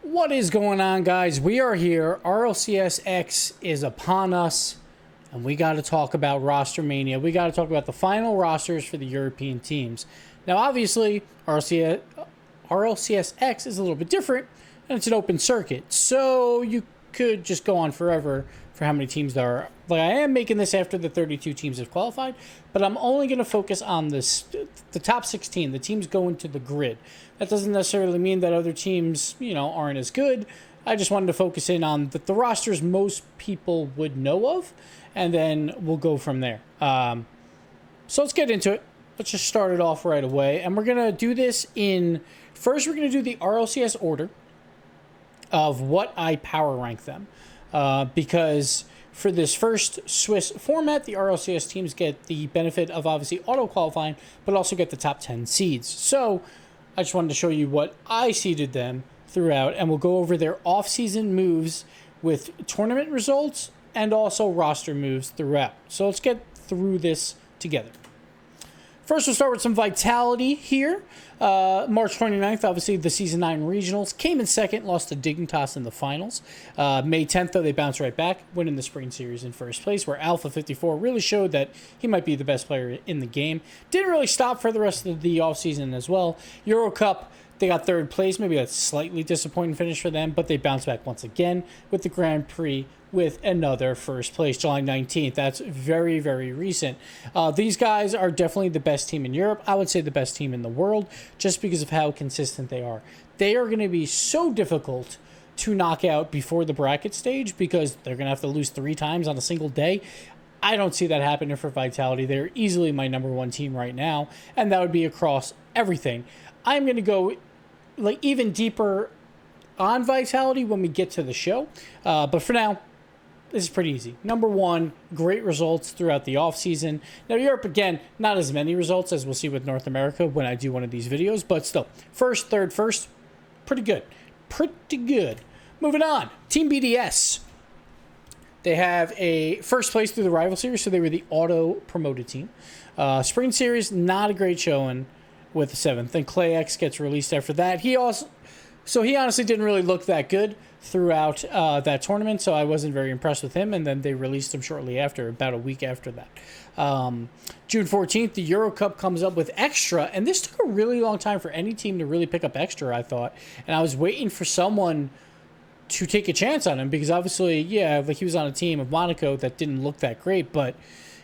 What is going on, guys? We are here. RLCS X is upon us, and we got to talk about Rostermania. We got to talk about the final rosters for the European teams. Now, obviously, RLCS X is a little bit different, and it's an open circuit, so you could just go on forever for how many teams there are. Like, I am making this after the 32 teams have qualified, but I'm only going to focus on the top 16, the teams going to the grid. That doesn't necessarily mean that other teams, aren't as good. I just wanted to focus in on the rosters most people would know of, and then we'll go from there. So let's get into it. Let's just start it off right away. And we're going to do this first we're going to do the RLCS order of what I power rank them. Because for this first Swiss format, the RLCS teams get the benefit of obviously auto-qualifying, but also get the top 10 seeds. So I just wanted to show you what I seeded them throughout, and we'll go over their off-season moves with tournament results and also roster moves throughout. So let's get through this together. First, we'll start with some Vitality here. March 29th, obviously, the Season 9 Regionals. Came in second, lost to Dignitas in the finals. May 10th, though, they bounced right back, winning the Spring Series in first place, where Alpha 54 really showed that he might be the best player in the game. Didn't really stop for the rest of the offseason as well. Euro Cup, they got third place. Maybe that's a slightly disappointing finish for them, but they bounced back once again with the Grand Prix with another first place, July 19th. That's very, very recent. These guys are definitely the best team in Europe. I would say the best team in the world, just because of how consistent they are. They are going to be so difficult to knock out before the bracket stage because they're going to have to lose 3 times on a single day. I don't see that happening for Vitality. They're easily my number one team right now, and that would be across everything. I'm going to go even deeper on Vitality when we get to the show, but for now, this is pretty easy. Number one, great results throughout the offseason. Now, Europe, again, not as many results as we'll see with North America when I do one of these videos, but still, first, third, first, pretty good. Pretty good. Moving on, Team BDS. They have a first place through the Rival Series, so they were the auto-promoted team. Spring Series, not a great showing with the 7th. Then ClayX gets released after that. He honestly didn't really look that good throughout that tournament, so I wasn't very impressed with him, and then they released him shortly after, about a week after that. June 14th, the Euro Cup comes up with Extra, and this took a really long time for any team to really pick up Extra, I thought, and I was waiting for someone to take a chance on him, because obviously, he was on a team of Monaco that didn't look that great, but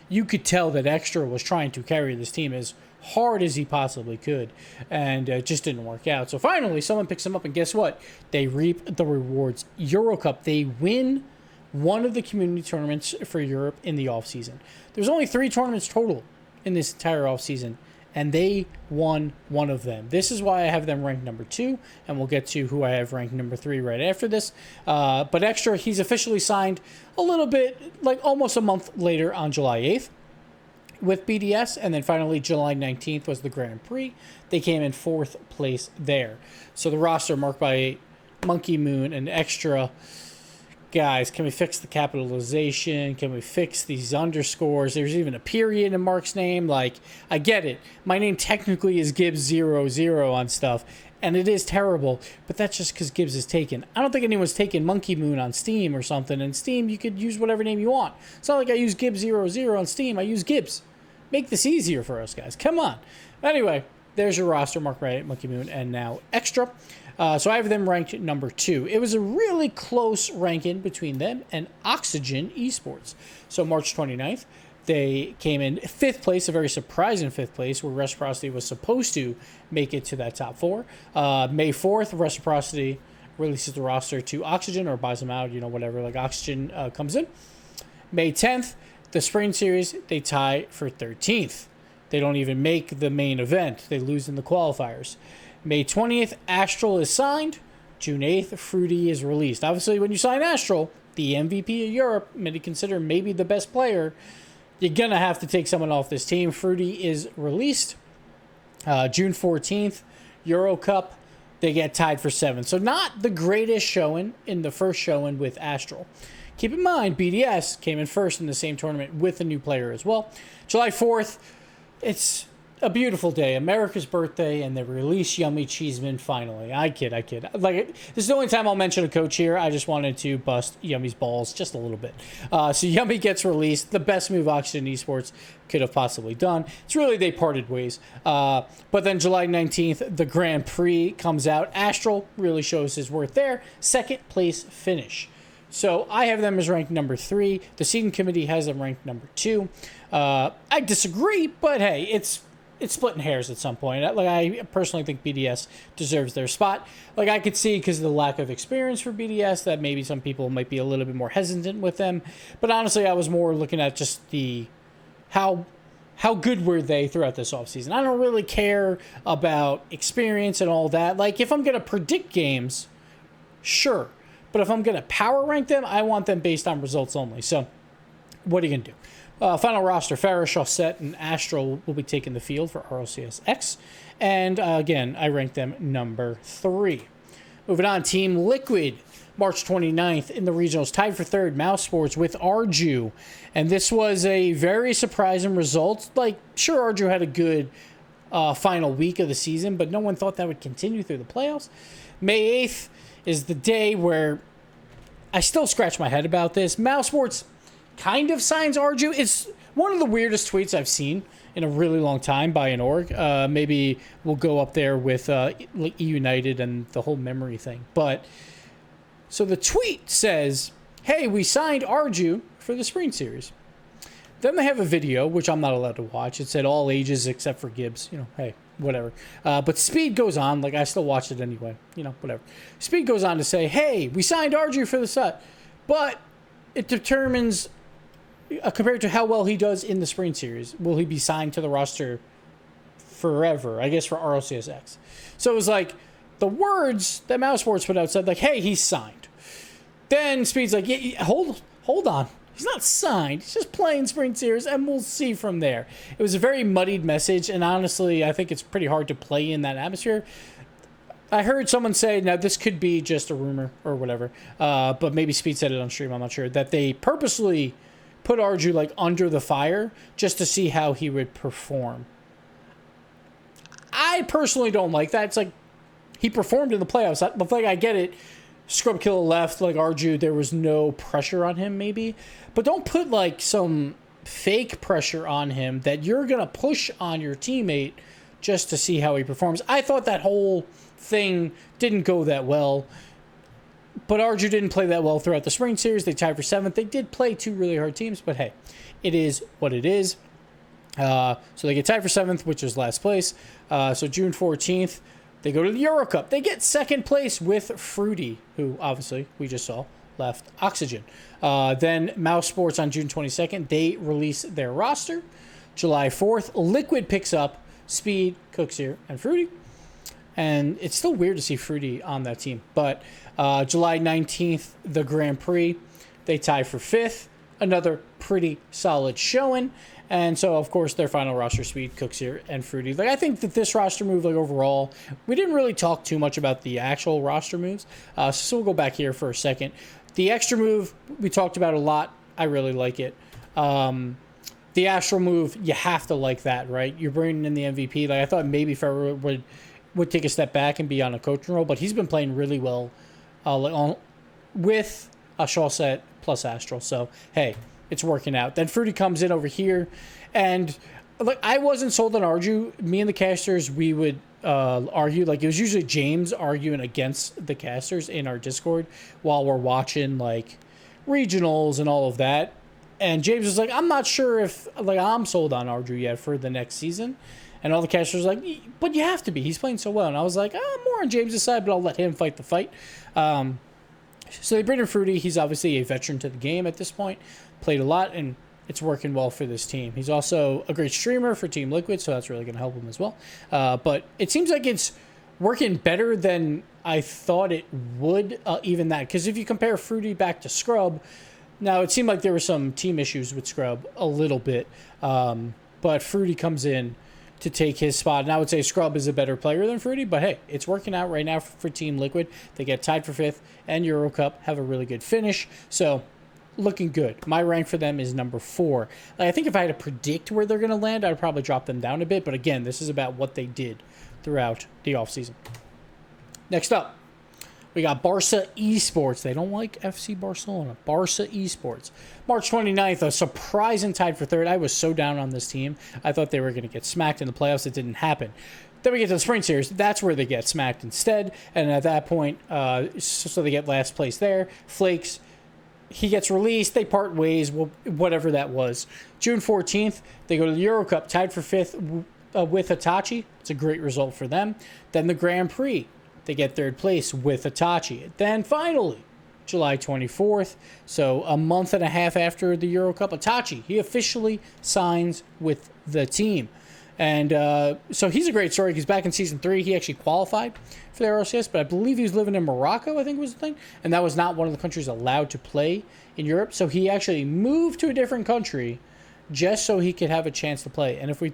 you could tell that Extra was trying to carry this team as hard as he possibly could, and it just didn't work out. So finally, someone picks him up, and guess what? They reap the rewards. Euro Cup, they win one of the community tournaments for Europe in the offseason. There's only 3 tournaments total in this entire offseason, and they won one of them. This is why I have them ranked number 2, and we'll get to who I have ranked number 3 right after this. But Extra, he's officially signed a little bit, almost a month later on July 8th. With BDS, and then finally July 19th was the Grand Prix. They came in 4th place there. So the roster marked by Monkey Moon and Extra. Guys, can we fix the capitalization? Can we fix these underscores? There's even a period in Mark's name. I get it. My name technically is Gibbs00 on stuff, and it is terrible, but that's just because Gibbs is taken. I don't think anyone's taken Monkey Moon on Steam or something. In Steam, you could use whatever name you want. It's not like I use Gibbs00 on Steam. I use Gibbs. Make this easier for us, guys. Come on. Anyway, there's your roster marked by Monkey Moon and now Extra. So I have them ranked number 2. It was a really close ranking between them and Oxygen Esports. So March 29th, they came in 5th place, a very surprising 5th place, where Reciprocity was supposed to make it to that top 4. May 4th, Reciprocity releases the roster to Oxygen or buys them out, whatever. Oxygen comes in. May 10th, the Spring Series, they tie for 13th. They don't even make the main event. They lose in the qualifiers. May 20th, Astral is signed. June 8th, Fruity is released. Obviously, when you sign Astral, the MVP of Europe, many consider maybe the best player, you're going to have to take someone off this team. Fruity is released. June 14th, Euro Cup, they get tied for 7th. So not the greatest showing in the first showing with Astral. Keep in mind, BDS came in first in the same tournament with a new player as well. July 4th, it's a beautiful day, America's birthday, and they release Yummy Cheeseman finally. I kid. Like, this is the only time I'll mention a coach here. I just wanted to bust Yummy's balls just a little bit. So Yummy gets released. The best move Oxygen Esports could have possibly done. It's really they parted ways. But then July 19th, the Grand Prix comes out. Astral really shows his worth there. Second place finish. So I have them as ranked number 3. The seeding committee has them ranked number 2. I disagree, but hey, it's splitting hairs at some point. Like, I personally think BDS deserves their spot. Like, I could see because of the lack of experience for BDS that maybe some people might be a little bit more hesitant with them. But honestly, I was more looking at just how good were they throughout this offseason. I don't really care about experience and all that. Like, if I'm going to predict games, sure. But if I'm going to power rank them, I want them based on results only. So what are you going to do? Final roster, Farrah, Chaussette, and Astral will be taking the field for RLCS X. And again, I rank them number 3. Moving on, Team Liquid, March 29th in the regionals, tied for 3rd, Mouse Sports with Arju. And this was a very surprising result. Like, sure, Arju had a good final week of the season, but no one thought that would continue through the playoffs. May 8th is the day where I still scratch my head about this. Mouse Sports kind of signs Arju. It's one of the weirdest tweets I've seen in a really long time by an org. Maybe we'll go up there with E United and the whole memory thing. But so the tweet says, hey, we signed Arju for the Spring Series. Then they have a video, which I'm not allowed to watch. It said all ages except for Gibbs. You know, hey, whatever. But Speed goes on. Like, I still watched it anyway. You know, whatever. Speed goes on to say, hey, we signed Arju for the set. But it determines, compared to how well he does in the Spring Series, will he be signed to the roster forever, I guess, for RLCS X. So it was like, the words that Mouse Sports put out said, like, hey, he's signed. Then Speed's like, yeah, hold on. He's not signed. He's just playing Spring Series, and we'll see from there. It was a very muddied message, and honestly, I think it's pretty hard to play in that atmosphere. I heard someone say, now this could be just a rumor or whatever, but maybe Speed said it on stream, I'm not sure, that they purposely put Arju, like, under the fire just to see how he would perform. I personally don't like that. It's like, he performed in the playoffs. But, like, I get it. Scrub Killer left, like, Arju, there was no pressure on him, maybe. But don't put, like, some fake pressure on him that you're going to push on your teammate just to see how he performs. I thought that whole thing didn't go that well. But Arju didn't play that well throughout the Spring Series. They tied for 7th. They did play 2 really hard teams, but hey, it is what it is. So they get tied for 7th, which is last place. So June 14th, they go to the Euro Cup. They get 2nd place with Fruity, who obviously we just saw left Oxygen. Then Mouse Sports on June 22nd, they release their roster. July 4th, Liquid picks up Speed, Cooksier, and Fruity. And it's still weird to see Fruity on that team. But July 19th, the Grand Prix, they tie for 5th. Another pretty solid showing. And so, of course, their final roster, Speed, Cooksier, and Fruity. Like, I think that this roster move, like, overall, we didn't really talk too much about the actual roster moves. So we'll go back here for a second. The extra move, we talked about a lot. I really like it. The Astral move, you have to like that, right? You're bringing in the MVP. Like, I thought maybe Ferrer would take a step back and be on a coaching role, but he's been playing really well with a Chaussette plus Astral. So, hey, it's working out. Then Fruity comes in over here, and like, I wasn't sold on Arju. Me and the casters, we would argue. Like, it was usually James arguing against the casters in our Discord while we're watching, like, regionals and all of that. And James was like, I'm not sure if, like, I'm sold on Arju yet for the next season. And all the casters were like, but you have to be. He's playing so well. And I was like, I'm more on James' side, but I'll let him fight the fight. So they bring in Fruity. He's obviously a veteran to the game at this point. Played a lot, and it's working well for this team. He's also a great streamer for Team Liquid, so that's really going to help him as well. But it seems like it's working better than I thought it would, even that. Because if you compare Fruity back to Scrub, now it seemed like there were some team issues with Scrub a little bit. But Fruity comes in to take his spot. And I would say Scrub is a better player than Fruity, but hey, it's working out right now for Team Liquid. They get tied for 5th and Euro Cup, have a really good finish. So looking good. My rank for them is number 4. Like, I think if I had to predict where they're going to land, I'd probably drop them down a bit. But again, this is about what they did throughout the offseason. Next up, we got Barca Esports. They don't like FC Barcelona. Barca Esports. March 29th, a surprising tied for 3rd. I was so down on this team. I thought they were going to get smacked in the playoffs. It didn't happen. Then we get to the Spring Series. That's where they get smacked instead. And at that point, so they get last place there. Flakes, he gets released. They part ways, whatever that was. June 14th, they go to the Euro Cup, tied for 5th with Hitachi. It's a great result for them. Then the Grand Prix, they get 3rd place with Hitachi. Then finally, July 24th, so a month and a half after the Euro Cup, Hitachi, he officially signs with the team. And so he's a great story. He's back in Season 3. He actually qualified for the RLCS, but I believe he was living in Morocco, I think was the thing. And that was not one of the countries allowed to play in Europe. So he actually moved to a different country just so he could have a chance to play. And if we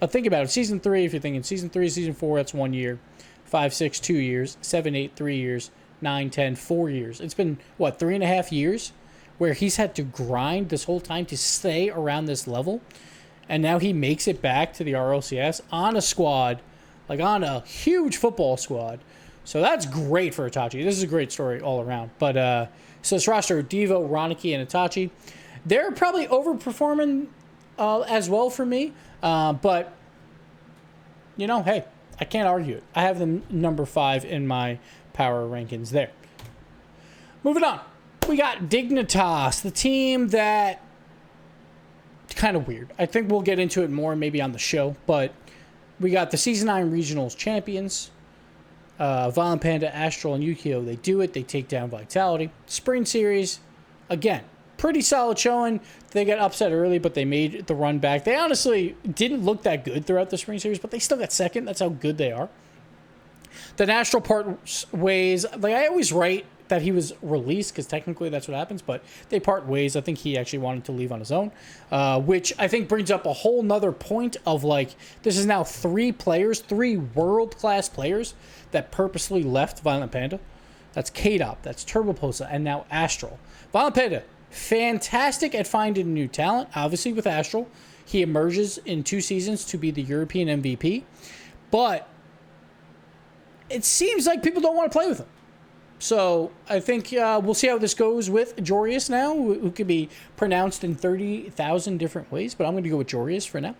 think about it, Season 3, if you're thinking Season 3, Season 4, that's 1 year. 5, 6, 2 years. 7, 8, 3 years. 9, 10, 4 years. It's been, 3.5 years where he's had to grind this whole time to stay around this level. And now he makes it back to the RLCS on a squad, like on a huge football squad. So that's great for Hitachi. This is a great story all around. But so this roster, Devo, Ronicky, and Hitachi, they're probably overperforming as well for me. But, hey, I can't argue it. I have them number 5 in my power rankings there. Moving on. We got Dignitas, the team that... kind of weird. I think we'll get into it more maybe on the show, but we got the Season 9 Regionals champions, Violent Panda, Astral, and Yukio. They do it. They take down Vitality. Spring Series, again, pretty solid showing. They got upset early, but they made the run back. They honestly didn't look that good throughout the Spring Series, but they still got second. That's how good they are. Then Astral part ways. Like, I always write that he was released because technically that's what happens, but they part ways. I think he actually wanted to leave on his own, which I think brings up a whole nother point of like, this is now 3 world-class players that purposely left Violent Panda. That's K-Dop, that's Turboposa, and now Astral. Violent Panda, fantastic at finding new talent. Obviously with Astral, he emerges in 2 seasons to be the European MVP, but it seems like people don't want to play with him. So I think we'll see how this goes with Jorius now, who can be pronounced in 30,000 different ways, but I'm going to go with Jorius for now.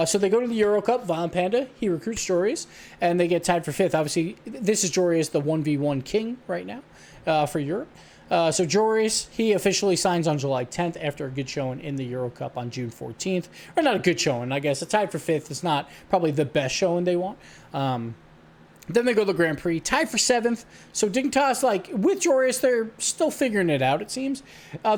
So they go to the Euro Cup, Violent Panda, he recruits Jorius, and they get tied for 5th. Obviously, this is Jorius, the 1v1 king right now for Europe. So Jorius, he officially signs on July 10th after a good showing in the Euro Cup on June 14th. Or not a good showing, I guess. A tied for 5th is not probably the best showing they want. Then they go to the Grand Prix, tied for 7th. So Dignitas, like, with Jorius, they're still figuring it out, it seems.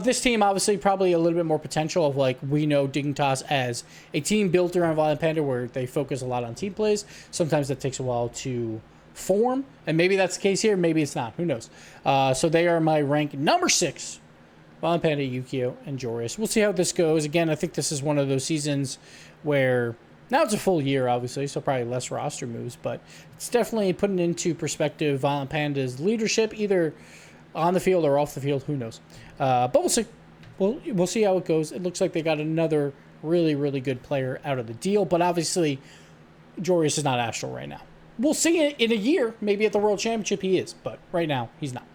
This team, obviously, probably a little bit more potential of, like, we know Dignitas as a team built around Violent Panda where they focus a lot on team plays. Sometimes that takes a while to form, and maybe that's the case here, maybe it's not. Who knows? So they are my rank number 6. Violent Panda, Yukio, and Jorius. We'll see how this goes. Again, I think this is one of those seasons where... now it's a full year, obviously, so probably less roster moves, but it's definitely putting into perspective Violent Panda's leadership, either on the field or off the field. Who knows? But we'll see. We'll see how it goes. It looks like they got another really, really good player out of the deal, but obviously Jorius is not Astral right now. We'll see it in a year. Maybe at the World Championship he is, but right now he's not.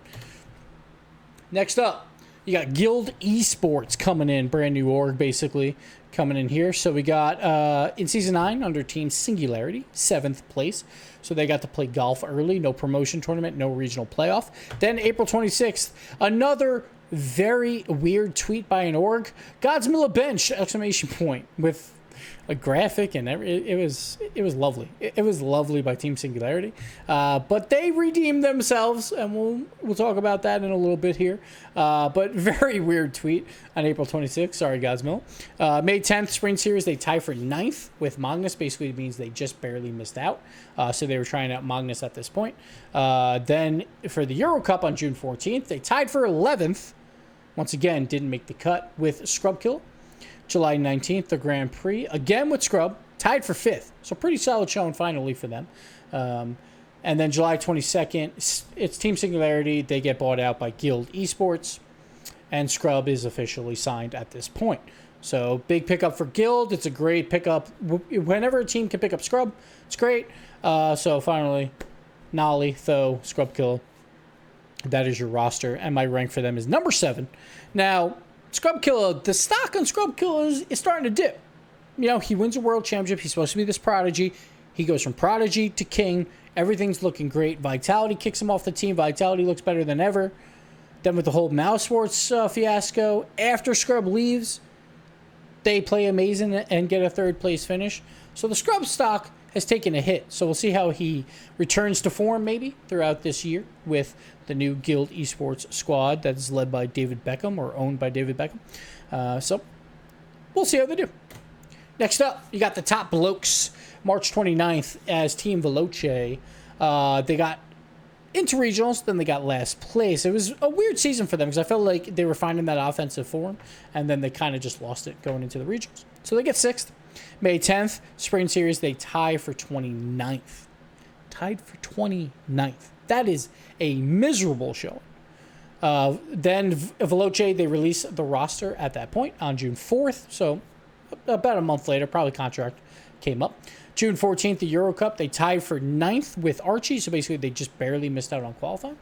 Next up, you got Guild Esports coming in, brand new org, basically. Coming in here. So we got in Season 9 under Team Singularity, 7th place. So they got to play golf early, no promotion tournament, no regional playoff. Then April 26th, another very weird tweet by an org. Godsmilla Benched, exclamation point, with a graphic and it was lovely. It was lovely by Team Singularity. But they redeemed themselves, and we'll talk about that in a little bit here. But very weird tweet on April 26th. Sorry, Godsmilla. May 10th, Spring Series, they tie for 9th with Magnus. Basically, it means they just barely missed out. So they were trying out Magnus at this point. Then for the Euro Cup on June 14th, they tied for 11th. Once again, didn't make the cut with Scrubkill. July 19th, the Grand Prix, again with Scrub, tied for 5th. So pretty solid showing finally for them. And then July 22nd, it's Team Singularity. They get bought out by Guild Esports. and Scrub is officially signed at this point. So big pickup for Guild. It's a great pickup. Whenever a team can pick up Scrub, it's great. So finally, Nolly, Tho, Scrub Kill. That is your roster, and my rank for them is number 7. Now, Scrub Killer, the stock on Scrub Killer is starting to dip. You know, he wins a world championship. He's supposed to be this prodigy. He goes from prodigy to king. Everything's looking great. Vitality kicks him off the team. Vitality looks better than ever. Then with the whole Mouse Sports fiasco, after Scrub leaves, they play amazing and get a 3rd place finish. So the Scrub stock has taken a hit. So we'll see how he returns to form maybe throughout this year with the new Guild Esports squad that is led by David Beckham or owned by David Beckham. So we'll see how they do. Next up, you got the top blokes. March 29th as Team Veloce. They got into regionals, then they got last place. It was a weird season for them because I felt like they were finding that offensive form, and then they kind of just lost it going into the regionals. So they get 6th. May 10th, Spring Series, they tie for 29th. Tied for 29th. That is a miserable showing. Then Veloce, they release the roster at that point on June 4th. So about a month later, probably contract came up. June 14th, the Euro Cup, they tied for 9th with Archie. So basically, they just barely missed out on qualifying.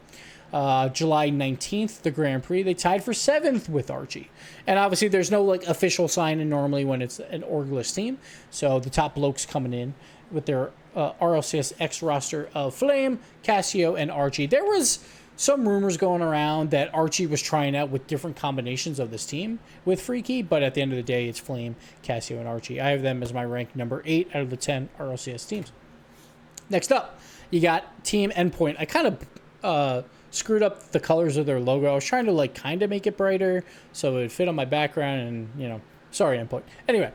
July 19th, the Grand Prix, they tied for 7th with Archie. And obviously, there's no like official sign-in normally when it's an orgless team. So the top blokes coming in with their RLCS X roster of Flame, Cassio, and Archie. There was some rumors going around that Archie was trying out with different combinations of this team with Freaky, but at the end of the day, it's Flame, Cassio, and Archie. I have them as my rank number 8 out of the 10 RLCS teams. Next up, you got Team Endpoint. I kind of screwed up the colors of their logo. I was trying to like kind of make it brighter so it would fit on my background, and you know, sorry Endpoint. Anyway,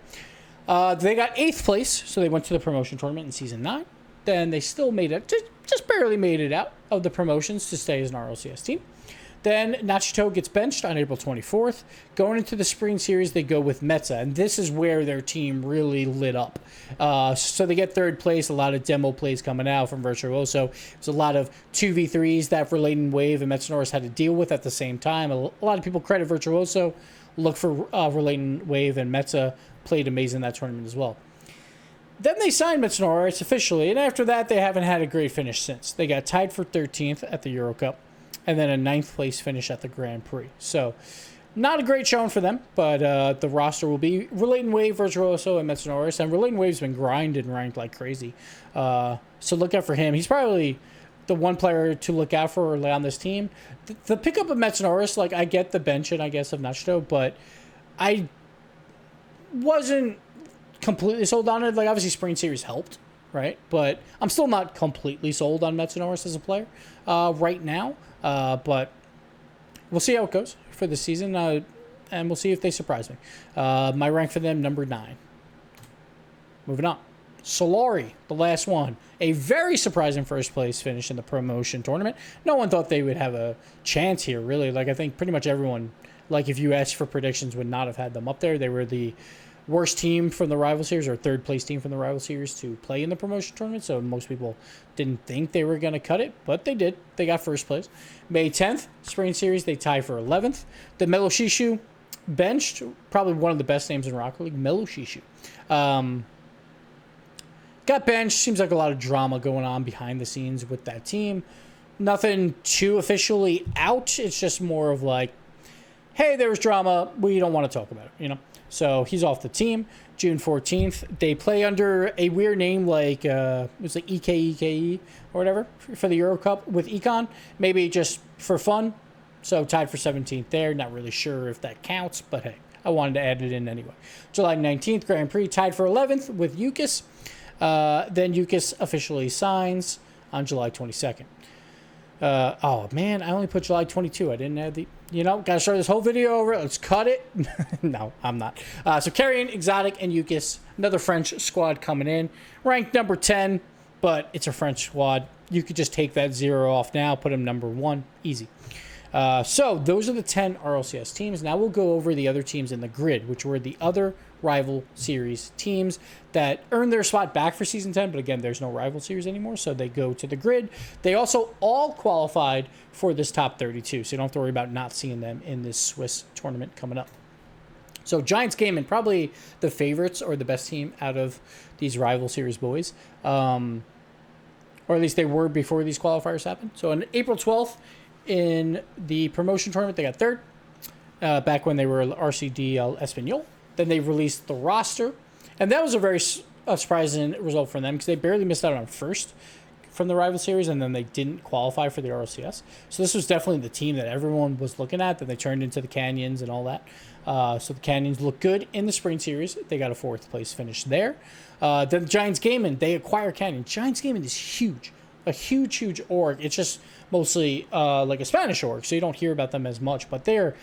they got 8th place, so they went to the promotion tournament in Season 9. Then they still made it, just barely made it out of the promotions to stay as an RLCS team. Then Nachitow gets benched on April 24th. Going into the Spring Series, they go with Metza, and this is where their team really lit up. So they get 3rd place, a lot of demo plays coming out from Virtuoso. There's a lot of 2v3s that Relating Wave and Metza had to deal with at the same time. A lot of people credit Virtuoso. Look for Relating Wave, and Metza played amazing in that tournament as well. Then they signed Metza officially, and after that, they haven't had a great finish since. They got tied for 13th at the Euro Cup, and then a 9th place finish at the Grand Prix. So, not a great showing for them, but the roster will be Relating Wave, Virtuoso, and Metza, and Relating Wave's been grinded and ranked like crazy. So look out for him. He's probably the one player to look out for on this team. The pickup of Metza, like, I get the bench, and I guess, of Nachitow, but I wasn't completely sold on it. Like, obviously Spring Series helped, right? But I'm still not completely sold on Metza as a player right now. But we'll see how it goes for the season, and we'll see if they surprise me. My rank for them, number 9. Moving on. Solari, the last one. A very surprising first place finish in the promotion tournament. No one thought they would have a chance here, really. Like, I think pretty much everyone, like, if you asked for predictions, would not have had them up there. They were the worst team from the rival series, or 3rd place team from the rival series to play in the promotion tournament, so most people didn't think they were going to cut it, but they did. They got 1st place. May 10th, Spring Series, they tie for 11th. The Nachitow Benched, probably one of the best names in Rocket League, Nachitow. Got benched. Seems like a lot of drama going on behind the scenes with that team. Nothing too officially out. It's just more of like, hey, there was drama. We don't want to talk about it, you know? So he's off the team. June 14th, they play under a weird name like, it was like EKE or whatever for the Euro Cup with Econ. Maybe just for fun. So tied for 17th there. Not really sure if that counts, but hey, I wanted to add it in anyway. July 19th, Grand Prix tied for 11th with Yukis. Then Yukis officially signs on July 22nd. Oh man, I only put July 22. I didn't add the, gotta start this whole video over. Let's cut it. No, I'm not. So Carrion, Exotic, and Yukis, another French squad coming in. Ranked number 10, but it's a French squad. You could just take that 0 off now, put him number 1. Easy. So those are the 10 RLCS teams. Now we'll go over the other teams in the grid, which were the other rival series teams that earned their spot back for season 10. But again, there's no rival series anymore, so they go to the grid. They also all qualified for this top 32, so you don't have to worry about not seeing them in this Swiss tournament coming up. So Giants Gaming, probably the favorites or the best team out of these rival series boys. Or at least they were before these qualifiers happened. So on April 12th in the promotion tournament, they got third. Back when they were RCD Espanol. Then they released the roster. And that was a very surprising result for them because they barely missed out on first from the rival series, and then they didn't qualify for the RLCS. So this was definitely the team that everyone was looking at, that they turned into the Canyons and all that. So the Canyons look good in the Spring Series. They got a 4th place finish there. Then the Giants Gaming, they acquire Canyon. Giants Gaming is huge. A huge org. It's just mostly like a Spanish org, so you don't hear about them as much, but they're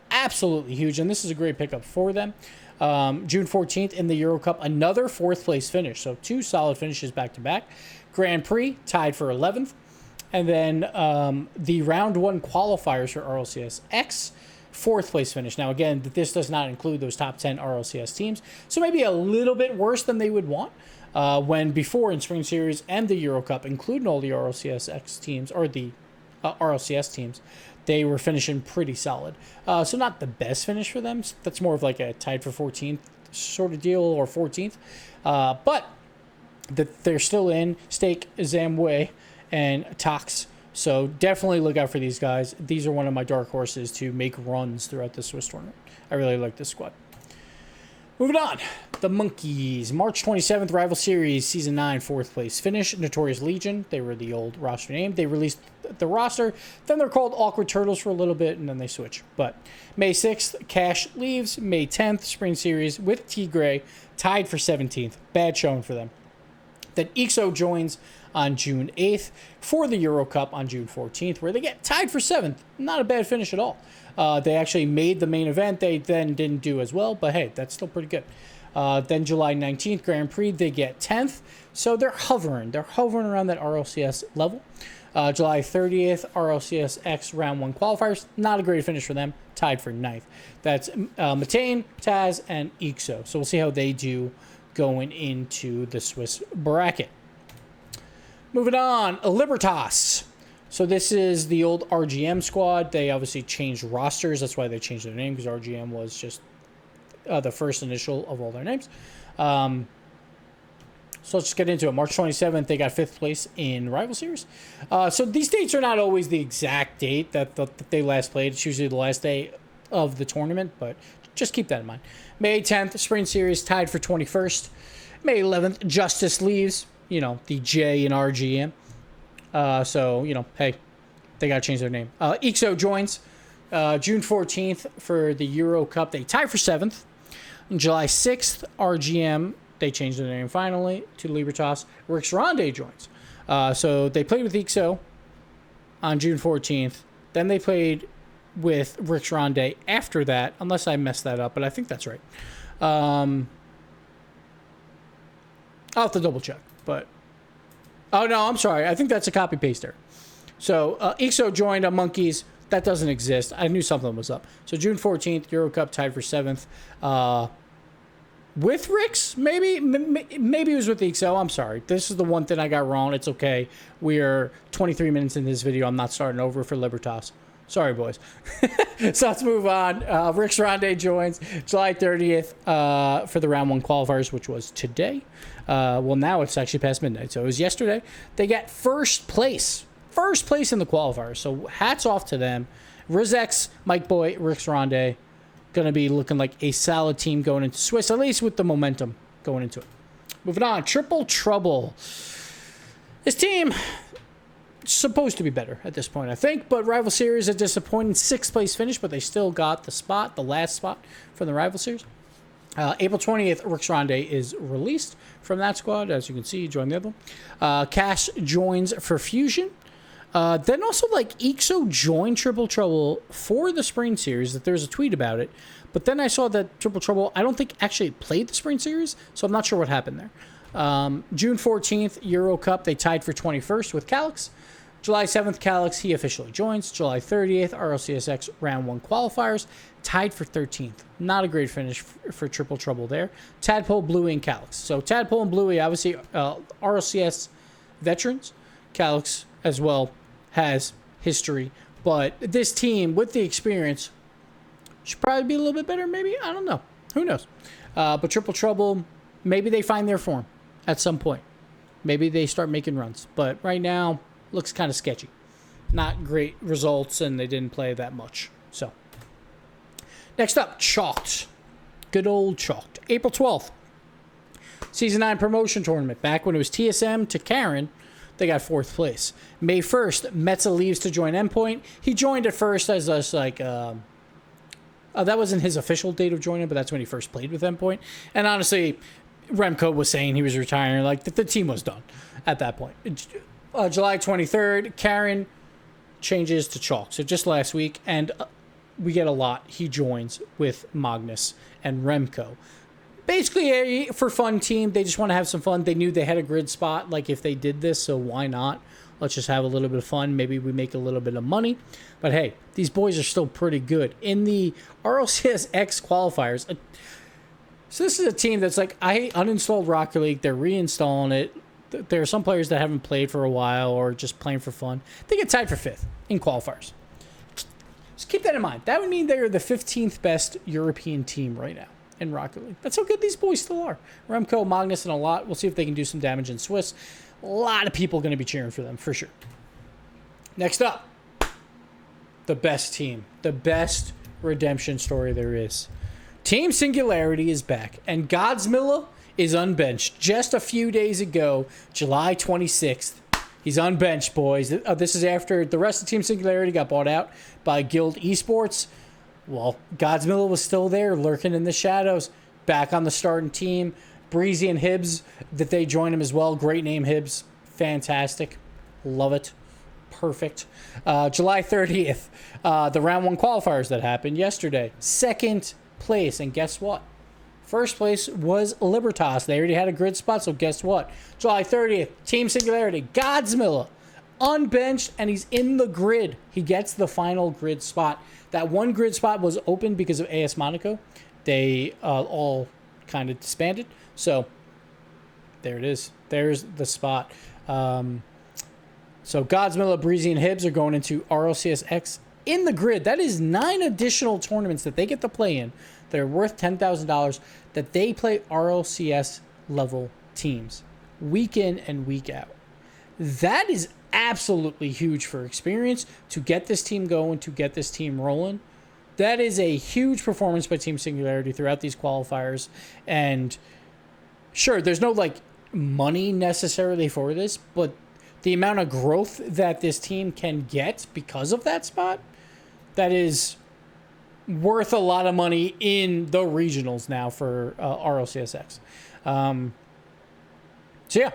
absolutely huge, and this is a great pickup for them. June 14th in the Euro Cup, another 4th place finish. So 2 solid finishes back-to-back. Grand Prix tied for 11th. And then the round 1 qualifiers for RLCS X, 4th place finish. Now, again, this does not include those top 10 RLCS teams. So maybe a little bit worse than they would want. When before in Spring Series and the Euro Cup, including all the RLCS X teams, or the RLCS teams, they were finishing pretty solid. So not the best finish for them. That's more of like a tied for 14th sort of deal, or 14th. But they're still in Stake, Zamway, and Tox. So definitely look out for these guys. These are one of my dark horses to make runs throughout the Swiss tournament. I really like this squad. Moving on, the Monkeys. March 27th, Rival Series, Season 9, 4th place finish. Notorious Legion, they were the old roster name. They released the roster. Then they're called Awkward Turtles for a little bit, and then they switch. But May 6th, Cash leaves. May 10th, Spring Series with Tigray, tied for 17th. Bad showing for them. Then EXO joins on June 8th for the Euro Cup on June 14th, where they get tied for 7th. Not a bad finish at all. They actually made the main event. They then didn't do as well, but hey, that's still pretty good. Then July 19th, Grand Prix, they get 10th. So they're hovering. They're hovering around that RLCS level. July 30th, RLCS X Round 1 qualifiers. Not a great finish for them. Tied for 9th. That's Matane, Taz, and EXO. So we'll see how they do going into the Swiss bracket. Moving on, Libertas. So this is the old RGM squad. They obviously changed rosters. That's why they changed their name, because RGM was just the first initial of all their names. So let's just get into it. March 27th, they got 5th place in Rival Series. So these dates are not always the exact date that they last played. It's usually the last day of the tournament, but just keep that in mind. May 10th, Spring Series tied for 21st. May 11th, Justice leaves. You know, the J in RGM. So, you know, hey, they got to change their name. EXO joins June 14th for the Euro Cup. They tie for 7th. On July 6th, RGM, they changed their name finally to Libertas. Rexronde joins. So they played with EXO on June 14th. Then they played with Rexronde after that, unless I messed that up, but I think that's right. I'll have to double check, but... Oh, no, I'm sorry. I think that's a copy-paste there. So, EXO joined Monkeys. That doesn't exist. I knew something was up. So, June 14th, Euro Cup tied for 7th. With Rix, maybe? Maybe it was with EXO. I'm sorry. This is the one thing I got wrong. It's okay. We are 23 minutes into this video. I'm not starting over for Libertas. Sorry, boys. So, let's move on. Rexronde joins July 30th for the Round 1 qualifiers, which was today. Well, now it's actually past midnight, so it was yesterday. They got first place in the qualifiers, so hats off to them. Rizex, Mike Boy, Rexronde, going to be looking like a solid team going into Swiss, at least with the momentum going into it. Moving on, Triple Trouble. This team supposed to be better at this point, I think, but Rival Series, a disappointing 6th place finish, but they still got the last spot from the Rival Series. April 20th, Rexronde is released from that squad. As you can see, he joined the other one. Cash joins for Fusion. Then also, like, EXO joined Triple Trouble for the Spring Series. That there's a tweet about it. But then I saw that Triple Trouble, I don't think actually played the Spring Series, so I'm not sure what happened there. June 14th, Euro Cup, they tied for 21st with Calyx. July 7th, Calyx, he officially joins. July 30th, RLCSX Round 1 qualifiers, tied for 13th. Not a great finish for Triple Trouble there. Tadpole, Bluey, and Calyx. So Tadpole and Bluey, obviously, RLCS veterans. Calyx, as well, has history. But this team, with the experience, should probably be a little bit better, maybe? I don't know. Who knows? But Triple Trouble, maybe they find their form at some point. Maybe they start making runs. But right now, looks kind of sketchy. Not great results, and they didn't play that much. So, next up, Chalked. Good old Chalked. April 12th. Season 9 promotion tournament. Back when it was TSM to Karen, they got 4th place. May 1st, Metza leaves to join Endpoint. He joined at first as us, like... that wasn't his official date of joining, but that's when he first played with Endpoint. And honestly, Remco was saying he was retiring. Like, the team was done at that point. July 23rd, Karen changes to Chalk. So just last week, and we get a lot. He joins with Magnus and Remco. Basically, a for fun team. They just want to have some fun. They knew they had a grid spot, like if they did this, so why not? Let's just have a little bit of fun. Maybe we make a little bit of money. But hey, these boys are still pretty good. In the RLCS X qualifiers, so this is a team that's like, I uninstalled Rocket League. They're reinstalling it. There are some players that haven't played for a while or just playing for fun. They get tied for 5th in qualifiers. Just keep that in mind. That would mean they're the 15th best European team right now in Rocket League. That's how good these boys still are. Remco, Magnus, and a lot. We'll see if they can do some damage in Swiss. A lot of people going to be cheering for them, for sure. Next up, the best team. The best redemption story there is. Team Singularity is back, and Godsmilla is unbenched. Just a few days ago, July 26th, he's unbenched, boys. This is after the rest of Team Singularity got bought out by Guild Esports. Well, Godsmilla was still there, lurking in the shadows, back on the starting team. Breezy and Hibbs, that they join him as well. Great name, Hibbs. Fantastic. Love it. Perfect. July 30th, the round 1 qualifiers that happened yesterday. 2nd place, and guess what? First place was Libertas. They already had a grid spot, so guess what? July 30th, Team Singularity, Godsmilla, unbenched, and he's in the grid. He gets the final grid spot. That one grid spot was open because of AS Monaco. They all kind of disbanded. So, there it is. There's the spot. So, Godsmilla, Breezy, and Hibbs are going into RLCS in the grid. That is 9 additional tournaments that they get to play in. They're worth $10,000 that they play RLCS level teams week in and week out. That is absolutely huge for experience to get this team going, to get this team rolling. That is a huge performance by Team Singularity throughout these qualifiers. And sure, there's no like money necessarily for this, but the amount of growth that this team can get because of that spot, that is worth a lot of money in the regionals now for RLCSX. So yeah,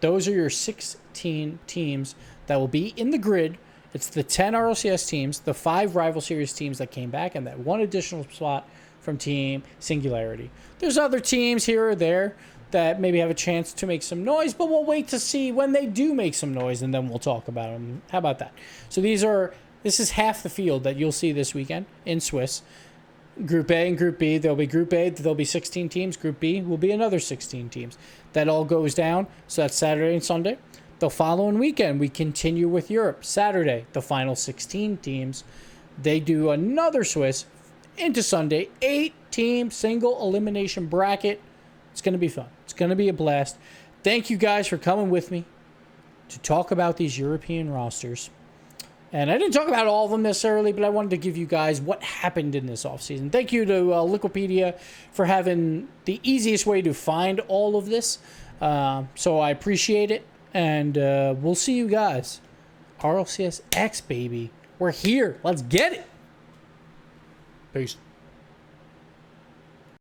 those are your 16 teams that will be in the grid. It's the 10 RLCS teams, the 5 Rival Series teams that came back, and that 1 additional spot from Team Singularity. There's other teams here or there that maybe have a chance to make some noise, but we'll wait to see when they do make some noise, and then we'll talk about them. How about that? So this is half the field that you'll see this weekend in Swiss. Group A and Group B. There'll be Group A, there'll be 16 teams. Group B will be another 16 teams. That all goes down. So that's Saturday and Sunday. The following weekend, we continue with Europe. Saturday, the final 16 teams. They do another Swiss into Sunday. 8-team single elimination bracket. It's going to be fun. It's going to be a blast. Thank you guys for coming with me to talk about these European rosters. And I didn't talk about all of them necessarily, but I wanted to give you guys what happened in this offseason. Thank you to Liquipedia for having the easiest way to find all of this. So I appreciate it. And we'll see you guys. RLCS X, baby. We're here. Let's get it. Peace.